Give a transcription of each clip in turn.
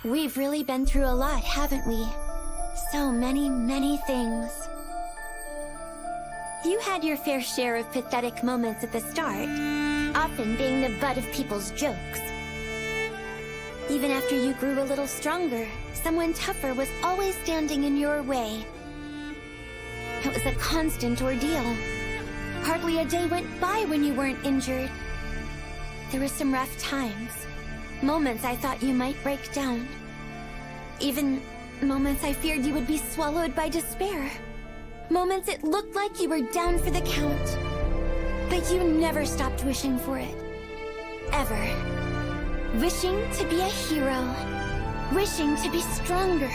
We've really been through a lot, haven't we? So many, many things. You had your fair share of pathetic moments at the start, often being the butt of people's jokes. Even after you grew a little stronger, someone tougher was always standing in your way. It was a constant ordeal. Hardly a day went by when you weren't injured. There were some rough times. Moments I thought you might break down. Even moments I feared you would be swallowed by despair. Moments it looked like you were down for the count. But you never stopped wishing for it. Ever. Wishing to be a hero. Wishing to be stronger.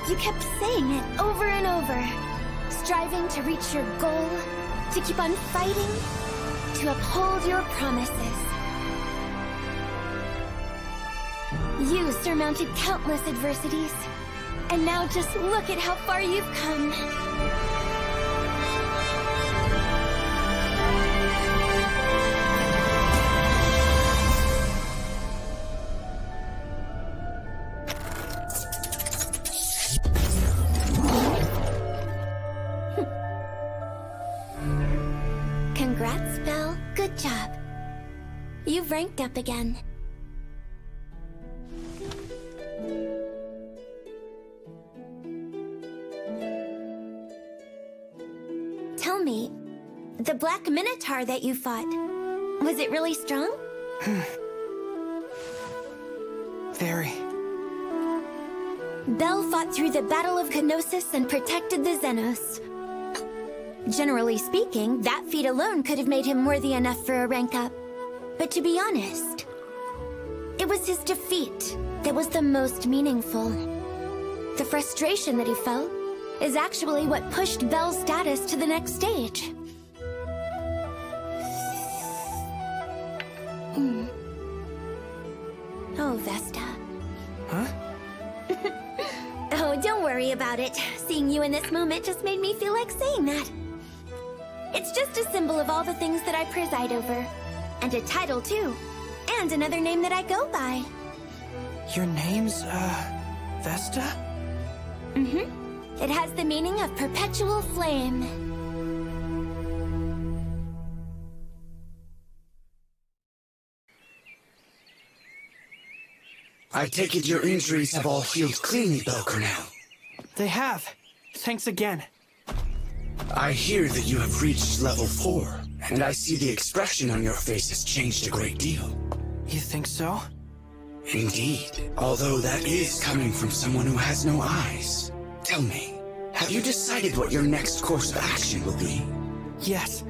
You kept saying it over and over. Striving to reach your goal. To keep on fighting. To uphold your promises. You surmounted countless adversities. And now just look at how far you've come. Congrats, Belle. Good job. You've ranked up again. Tell me, the Black Minotaur that you fought, was it really strong? Very. Belle fought through the Battle of Knossos and protected the Xenos. Generally speaking, that feat alone could have made him worthy enough for a rank up. But to be honest, it was his defeat that was the most meaningful. The frustration that he felt is actually what pushed Belle's status to the next stage. Oh, Vesta. Huh? Oh, don't worry about it. Seeing you in this moment just made me feel like saying that. It's just a symbol of all the things that I preside over. And a title, too. And another name that I go by. Your name's, Vesta? Mm-hmm. It has the meaning of perpetual flame. I take it your injuries have all healed cleanly, Cranel. They have. Thanks again. I hear that you have reached level 4, and I see the expression on your face has changed a great deal. You think so? Indeed, although that is coming from someone who has no eyes. Tell me, have you decided what your next course of action will be? Yes.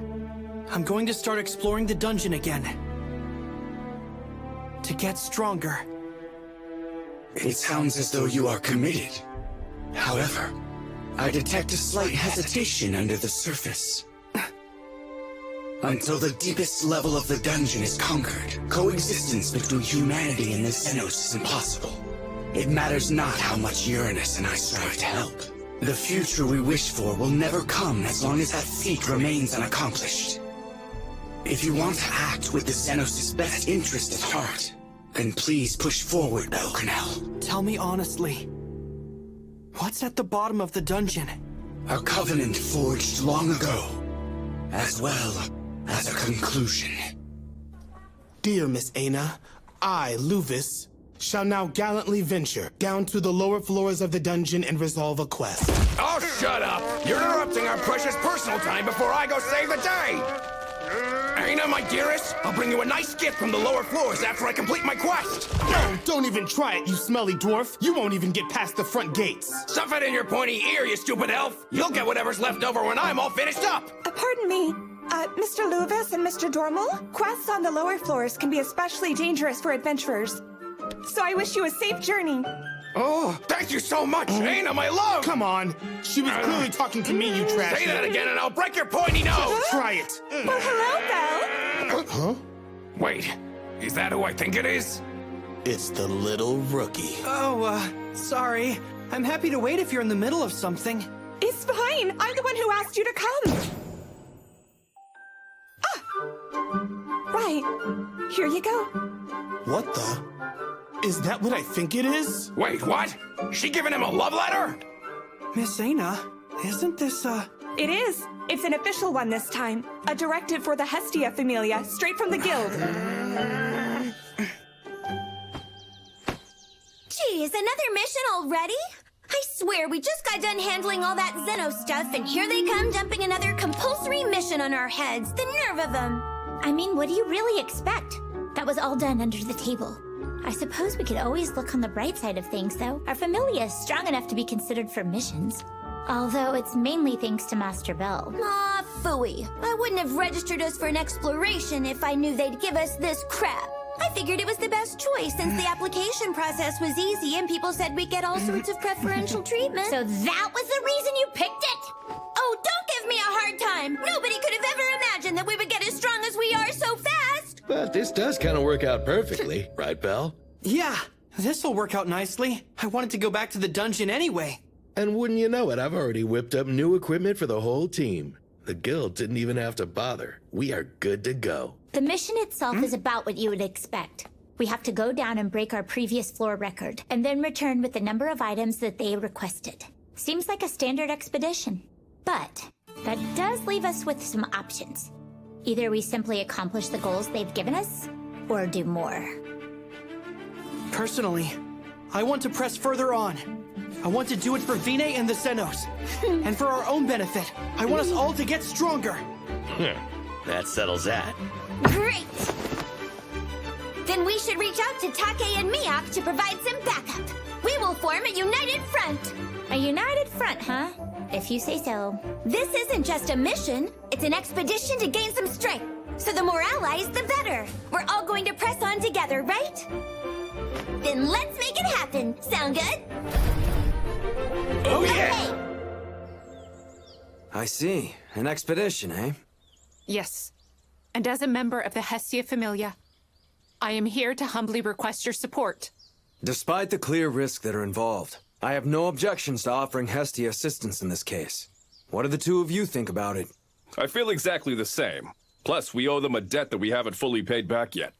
I'm going to start exploring the dungeon again. To get stronger. It sounds as though you are committed. However, I detect a slight hesitation under the surface. Until the deepest level of the dungeon is conquered, coexistence between humanity and the Xenos is impossible. It matters not how much Uranus and I strive to help. The future we wish for will never come as long as that feat remains unaccomplished. If you want to act with the Xenos' best interest at heart, then please push forward, Cranel. Tell me honestly. What's at the bottom of the dungeon? A covenant forged long ago, as well as a conclusion. Dear Miss Aina, I, Luvis, shall now gallantly venture down to the lower floors of the dungeon and resolve a quest. Oh, shut up! You're interrupting our precious personal time before I go save the day! Aina, my dearest, I'll bring you a nice gift from the lower floors after I complete my quest! No, don't even try it, you smelly dwarf. You won't even get past the front gates. Stuff it in your pointy ear, you stupid elf! You'll get whatever's left over when I'm all finished up! Pardon me, Mr. Luvis and Mr. Dormal? Quests on the lower floors can be especially dangerous for adventurers. So I wish you a safe journey. Oh, thank you so much, Aina, my love! Come on. She was clearly talking to me, you trash. Say that again and I'll break your pointy nose! Try it. Well, hello, Belle. Huh? Wait, is that who I think it is? It's the little rookie. Oh, sorry. I'm happy to wait if you're in the middle of something. It's fine. I'm the one who asked you to come. Right. Here you go. What the? Is that what I think it is? Wait, what? She giving him a love letter? Miss Aina, isn't this, It is. It's an official one this time. A directive for the Hestia Familia, straight from the guild. Geez, another mission already? I swear, we just got done handling all that Zeno stuff, and here they come dumping another compulsory mission on our heads. The nerve of them! I mean, what do you really expect? That was all done under the table. I suppose we could always look on the bright side of things, though. Our familia is strong enough to be considered for missions. Although it's mainly thanks to Master Bell. Aw, phooey. I wouldn't have registered us for an exploration if I knew they'd give us this crap. I figured it was the best choice since the application process was easy and people said we'd get all sorts of preferential treatment. So that was the reason you picked it? Oh, don't give me a hard time. Nobody could have ever imagined that we would get as strong as we are so fast. But this does kind of work out perfectly, right, Belle? yeah, this'll work out nicely. I wanted to go back to the dungeon anyway. And wouldn't you know it, I've already whipped up new equipment for the whole team. The guild didn't even have to bother. We are good to go. The mission itself is about what you would expect. We have to go down and break our previous floor record, and then return with the number of items that they requested. Seems like a standard expedition. But that does leave us with some options. Either we simply accomplish the goals they've given us, or do more. Personally, I want to press further on. I want to do it for Vine and the Xenos. And for our own benefit. I want us all to get stronger. That settles that. Great! Then we should reach out to Take and Miak to provide some backup. We will form a united front. A united front, huh? If you say so. This isn't just a mission. It's an expedition to gain some strength. So the more allies, the better. We're all going to press on together, right? Then let's make it happen. Sound good? Oh, yeah! Okay. I see. An expedition, eh? Yes. And as a member of the Hestia Familia, I am here to humbly request your support. Despite the clear risks that are involved, I have no objections to offering Hestia assistance in this case. What do the two of you think about it? I feel exactly the same. Plus, we owe them a debt that we haven't fully paid back yet.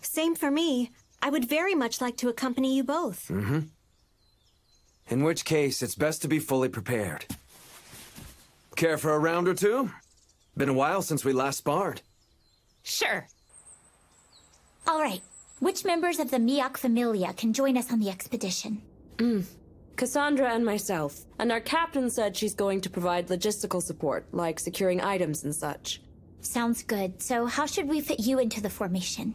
Same for me. I would very much like to accompany you both. In which case, it's best to be fully prepared. Care for a round or two? Been a while since we last sparred. Sure. All right. Which members of the Miak Familia can join us on the expedition? Cassandra and myself. And our captain said she's going to provide logistical support, like securing items and such. Sounds good. So how should we fit you into the formation?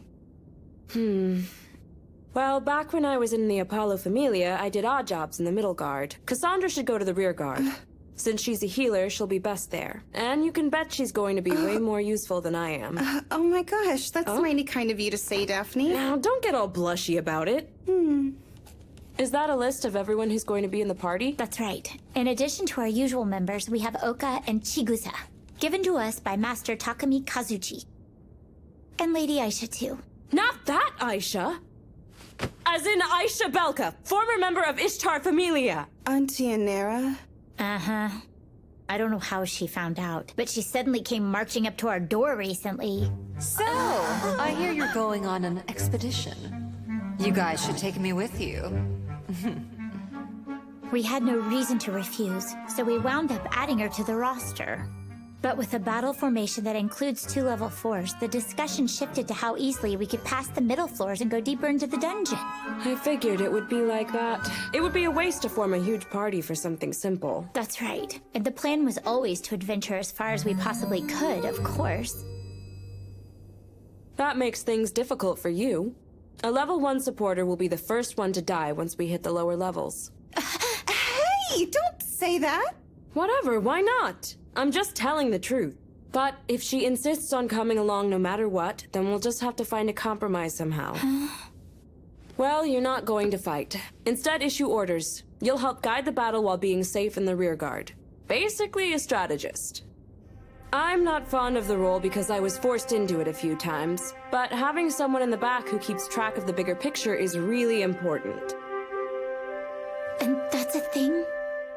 Well, back when I was in the Apollo Familia, I did odd jobs in the middle guard. Cassandra should go to the rear guard. Since she's a healer, she'll be best there. And you can bet she's going to be way more useful than I am. Oh my gosh, that's mighty kind of you to say, Daphne. Now, don't get all blushy about it. Is that a list of everyone who's going to be in the party? That's right. In addition to our usual members, we have Oka and Chigusa, given to us by Master Takumi Kazuchi. And Lady Aisha, too. Not that Aisha! As in Aisha Belka, former member of Ishtar Familia. Auntie Anera? Uh-huh. I don't know how she found out, but she suddenly came marching up to our door recently. So, I hear you're going on an expedition. You guys should take me with you. We had no reason to refuse, so we wound up adding her to the roster. But with a battle formation that includes 2 level 4s, the discussion shifted to how easily we could pass the middle floors and go deeper into the dungeon. I figured it would be like that. It would be a waste to form a huge party for something simple. That's right. And the plan was always to adventure as far as we possibly could, of course. That makes things difficult for you. A level 1 supporter will be the first one to die once we hit the lower levels. Hey, don't say that! Whatever, why not? I'm just telling the truth. But if she insists on coming along no matter what, then we'll just have to find a compromise somehow. Well, you're not going to fight. Instead, issue orders. You'll help guide the battle while being safe in the rear guard. Basically, a strategist. I'm not fond of the role because I was forced into it a few times, but having someone in the back who keeps track of the bigger picture is really important. And that's a thing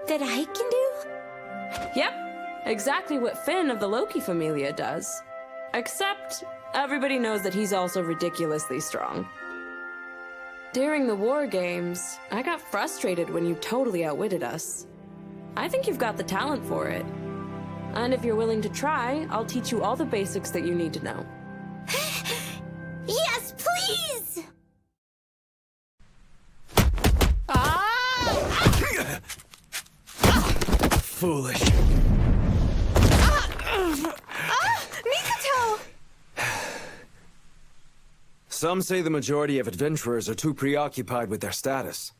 that I can do? Yep. Exactly what Finn of the Loki Familia does. Except, everybody knows that he's also ridiculously strong. During the war games, I got frustrated when you totally outwitted us. I think you've got the talent for it. And if you're willing to try, I'll teach you all the basics that you need to know. Yes, please! Foolish. Mikoto! Some say the majority of adventurers are too preoccupied with their status.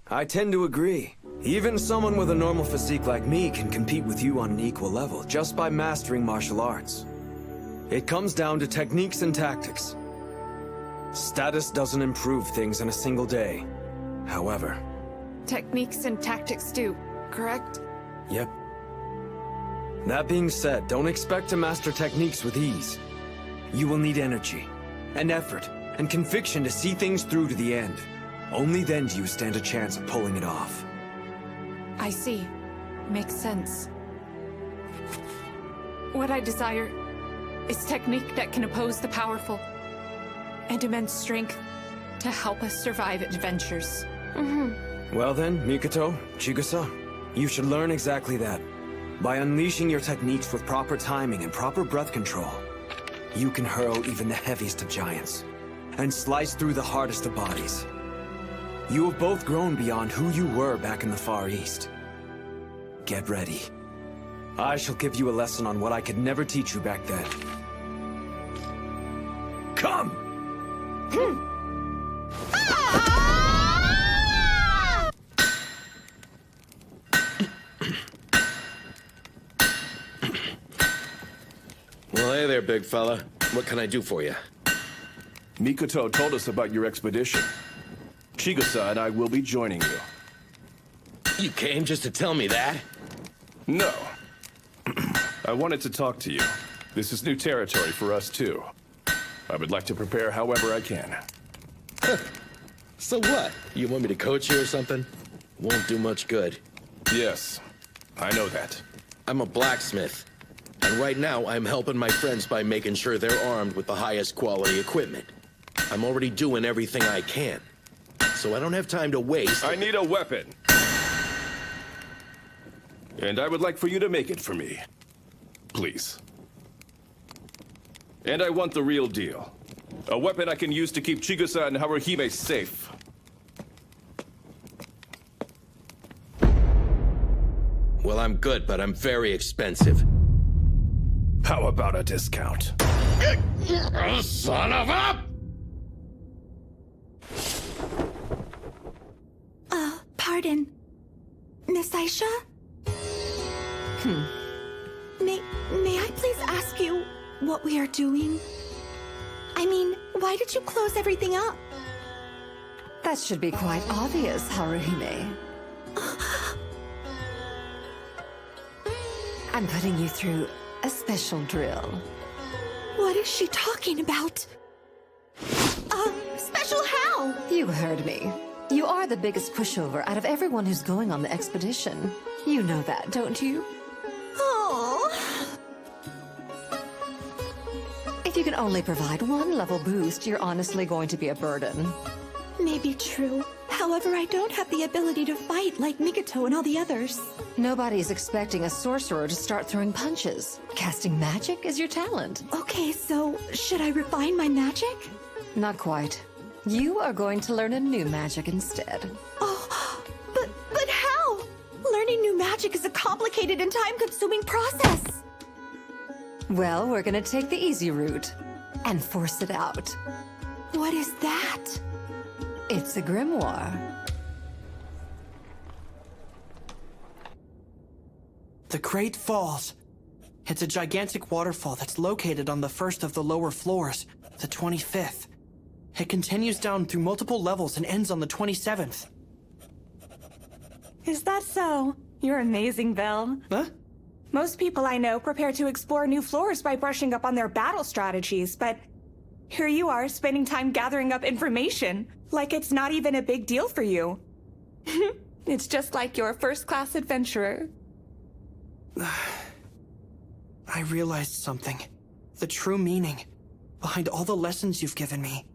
I tend to agree. Even someone with a normal physique like me can compete with you on an equal level just by mastering martial arts. It comes down to techniques and tactics. Status doesn't improve things in a single day. However... Techniques and tactics do, correct? Yep. That being said, don't expect to master techniques with ease. You will need energy, and effort, and conviction to see things through to the end. Only then do you stand a chance of pulling it off. I see. Makes sense. What I desire is technique that can oppose the powerful, and immense strength to help us survive adventures. Well then, Mikoto, Chigusa, you should learn exactly that. By unleashing your techniques with proper timing and proper breath control, you can hurl even the heaviest of giants, and slice through the hardest of bodies. You have both grown beyond who you were back in the Far East. Get ready. I shall give you a lesson on what I could never teach you back then. Come! Well, hey there, big fella. What can I do for you? Mikoto told us about your expedition. Chigusa and I will be joining you. You came just to tell me that? No. I wanted to talk to you. This is new territory for us, too. I would like to prepare however I can. So what? You want me to coach you or something? Won't do much good. Yes, I know that. I'm a blacksmith. And right now, I'm helping my friends by making sure they're armed with the highest quality equipment. I'm already doing everything I can. So I don't have time to waste. I need a weapon. And I would like for you to make it for me. Please. And I want the real deal. A weapon I can use to keep Chigusa and Haruhime safe. Well, I'm good, but I'm very expensive. How about a discount? Son of a... Pardon. Miss Aisha? May I please ask you what we are doing? I mean, why did you close everything up? That should be quite obvious, Haruhime. I'm putting you through a special drill. What is she talking about? Special how? You heard me. You are the biggest pushover out of everyone who's going on the expedition. You know that, don't you? Oh. If you can only provide one level boost, you're honestly going to be a burden. Maybe true. However, I don't have the ability to fight like Mikoto and all the others. Nobody's expecting a sorcerer to start throwing punches. Casting magic is your talent. Okay, so should I refine my magic? Not quite. You are going to learn a new magic instead. Oh, but how? Learning new magic is a complicated and time-consuming process. Well, we're gonna take the easy route and force it out. What is that? It's a grimoire. The Great Falls. It's a gigantic waterfall that's located on the first of the lower floors, the 25th. It continues down through multiple levels and ends on the 27th. Is that so? You're amazing, Belle. Huh? Most people I know prepare to explore new floors by brushing up on their battle strategies, but here you are spending time gathering up information, like it's not even a big deal for you. It's just like you're a first-class adventurer. I realized something. The true meaning behind all the lessons you've given me.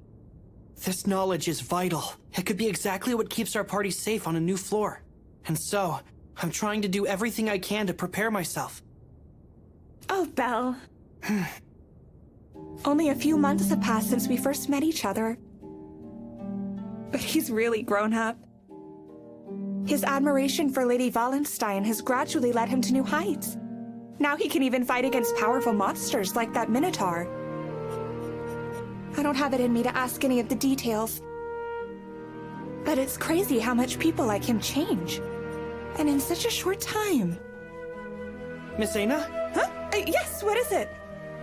This knowledge is vital. It could be exactly what keeps our party safe on a new floor. And so, I'm trying to do everything I can to prepare myself. Oh, Belle. Only a few months have passed since we first met each other. But he's really grown up. His admiration for Lady Wallenstein has gradually led him to new heights. Now he can even fight against powerful monsters like that Minotaur. I don't have it in me to ask any of the details. But it's crazy how much people like him change. And in such a short time. Miss Aina? Huh? Yes, what is it?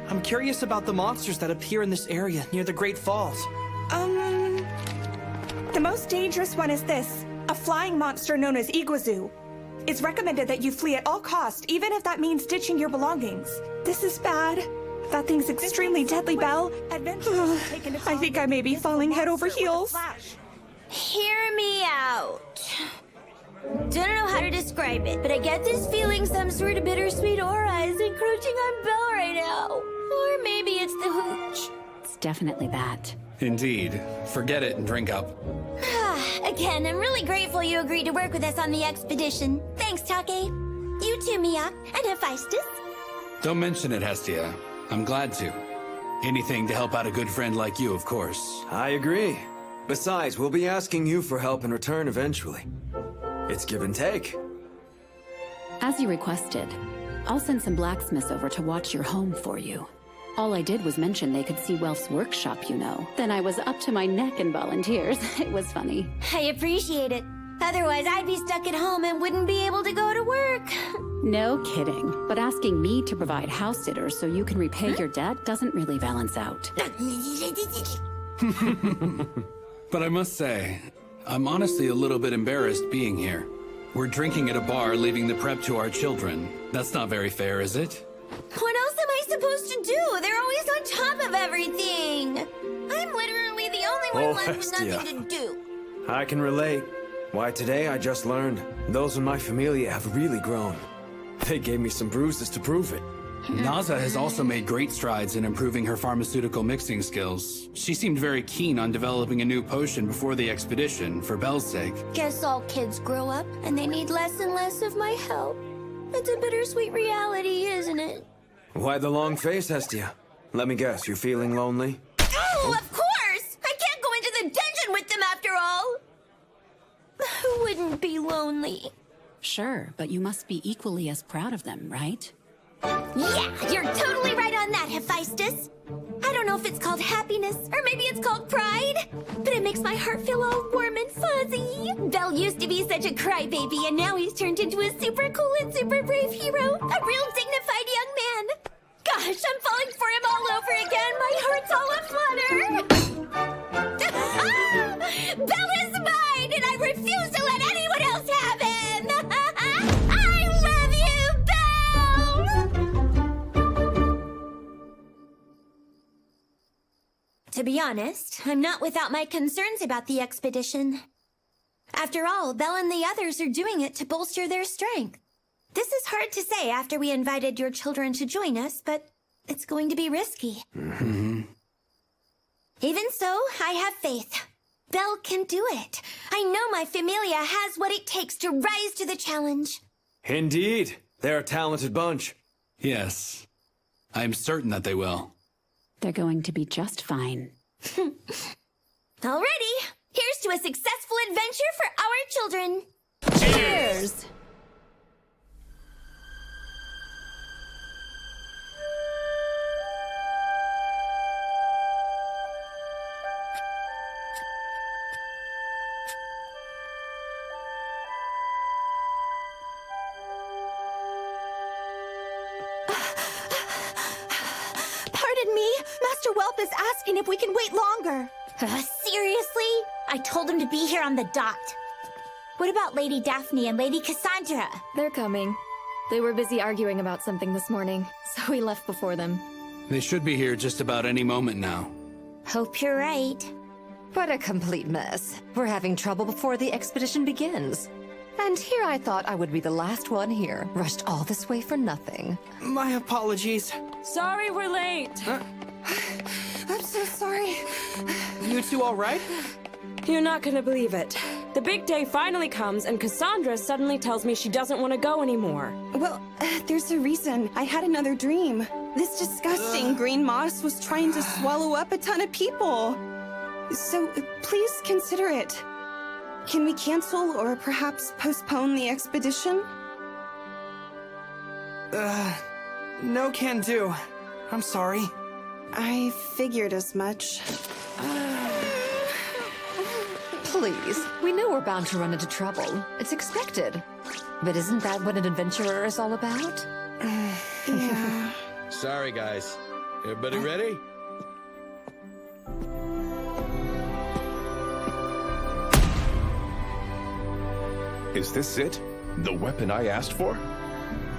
I'm curious about the monsters that appear in this area near the Great Falls. The most dangerous one is this. A flying monster known as Iguazu. It's recommended that you flee at all costs, even if that means ditching your belongings. This is bad. That thing's extremely deadly, Belle. I think I may be falling head over heels. Hear me out. Don't know how to describe it, but I get this feeling some sort of bittersweet aura is encroaching on Belle right now. Or maybe it's the hooch. It's definitely that. Indeed. Forget it and drink up. Again, I'm really grateful you agreed to work with us on the expedition. Thanks, Take. You too, Mia. And Hephaestus. Don't mention it, Hestia. I'm glad to. Anything to help out a good friend like you, of course. I agree. Besides, we'll be asking you for help in return eventually. It's give and take. As you requested, I'll send some blacksmiths over to watch your home for you. All I did was mention they could see Welf's workshop, you know. Then I was up to my neck in volunteers. It was funny. I appreciate it. Otherwise, I'd be stuck at home and wouldn't be able to go to work. No kidding. But asking me to provide house sitters so you can repay your debt doesn't really balance out. But I must say, I'm honestly a little bit embarrassed being here. We're drinking at a bar, leaving the prep to our children. That's not very fair, is it? What else am I supposed to do? They're always on top of everything. I'm literally the only one left with nothing to do. I can relate. Why, today I just learned those in my familia have really grown. They gave me some bruises to prove it. Naza has also made great strides in improving her pharmaceutical mixing skills. She seemed very keen on developing a new potion before the expedition, for Belle's sake. Guess all kids grow up, and they need less and less of my help. It's a bittersweet reality, isn't it? Why the long face, Hestia? Let me guess, you're feeling lonely? Oh, of course! I can't go into the dungeon with them after all! Who wouldn't be lonely? Sure, but you must be equally as proud of them, right? Yeah, you're totally right on that, Hephaestus. I don't know if it's called happiness, or maybe it's called pride, but it makes my heart feel all warm and fuzzy. Belle used to be such a crybaby, and now he's turned into a super cool and super brave hero. A real dignified young man. Gosh, I'm falling for him all over again. My heart's all aflutter. Belle is mine, and I refuse to let anyone else have him. I love you, Belle! To be honest, I'm not without my concerns about the expedition. After all, Belle and the others are doing it to bolster their strength. This is hard to say after we invited your children to join us, but it's going to be risky. Even so, I have faith. Belle can do it. I know my familia has what it takes to rise to the challenge. Indeed. They're a talented bunch. Yes. I'm certain that they will. They're going to be just fine. Alrighty, here's to a successful adventure for our children. Cheers! Pardon me, Master Welp is asking if we can wait longer. Seriously? I told him to be here on the dot. What about Lady Daphne and Lady Cassandra? They're coming. They were busy arguing about something this morning, so we left before them. They should be here just about any moment now. Hope you're right. What a complete mess. We're having trouble before the expedition begins. And here I thought I would be the last one here. Rushed all this way for nothing. My apologies. Sorry we're late. I'm so sorry. You two all right? You're not gonna believe it. The big day finally comes, and Cassandra suddenly tells me she doesn't want to go anymore. Well, there's a reason. I had another dream. This disgusting green moss was trying to swallow up a ton of people. So, please consider it. Can we cancel or perhaps postpone the expedition? No can do. I'm sorry. I figured as much. Please, we know we're bound to run into trouble. It's expected. But isn't that what an adventurer is all about? Yeah. Sorry, guys. Everybody ready? Is this it? The weapon I asked for?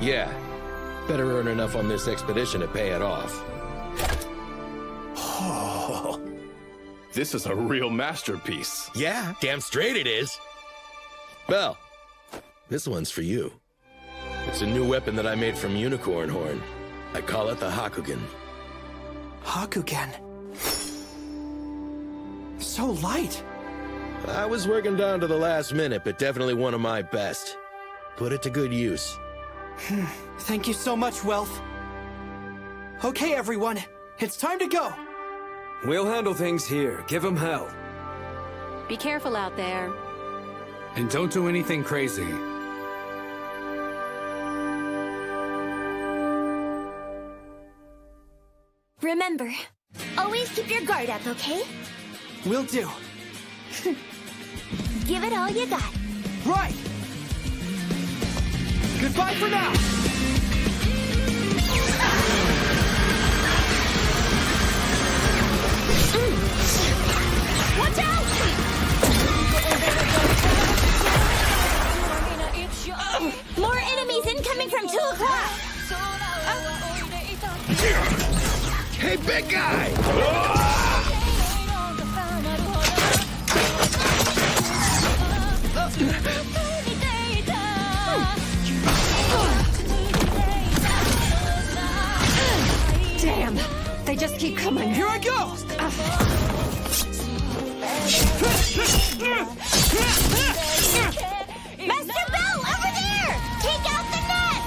Yeah. Better earn enough on this expedition to pay it off. Oh, this is a real masterpiece. Yeah, damn straight it is. Well, this one's for you. It's a new weapon that I made from unicorn horn. I call it the Hakugen. Hakugen? So light. I was working down to the last minute, but definitely one of my best. Put it to good use. Thank you so much, Welf. Okay, everyone. It's time to go. We'll handle things here. Give him hell. Be careful out there. And don't do anything crazy. Remember, always keep your guard up, okay? Will do. Give it all you got. Right! Goodbye for now! Watch out! More enemies incoming from 2 o'clock! Hey, big guy! Damn! They just keep coming. Here I go! Master Bell, over there! Take out the net!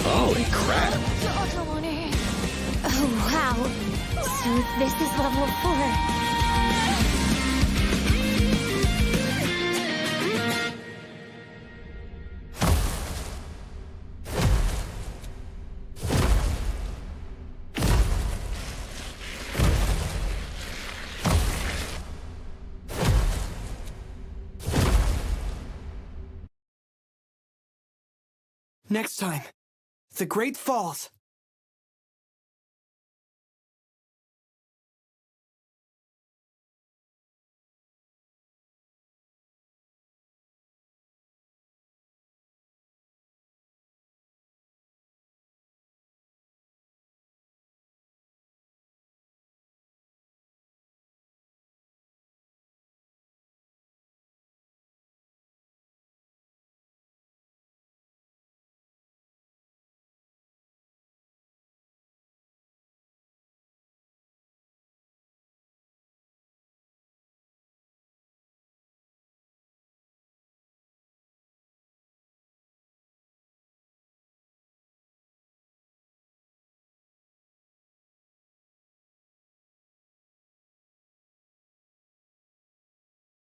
Holy crap! Oh, wow. So this is level 4. Next time, the Great Falls.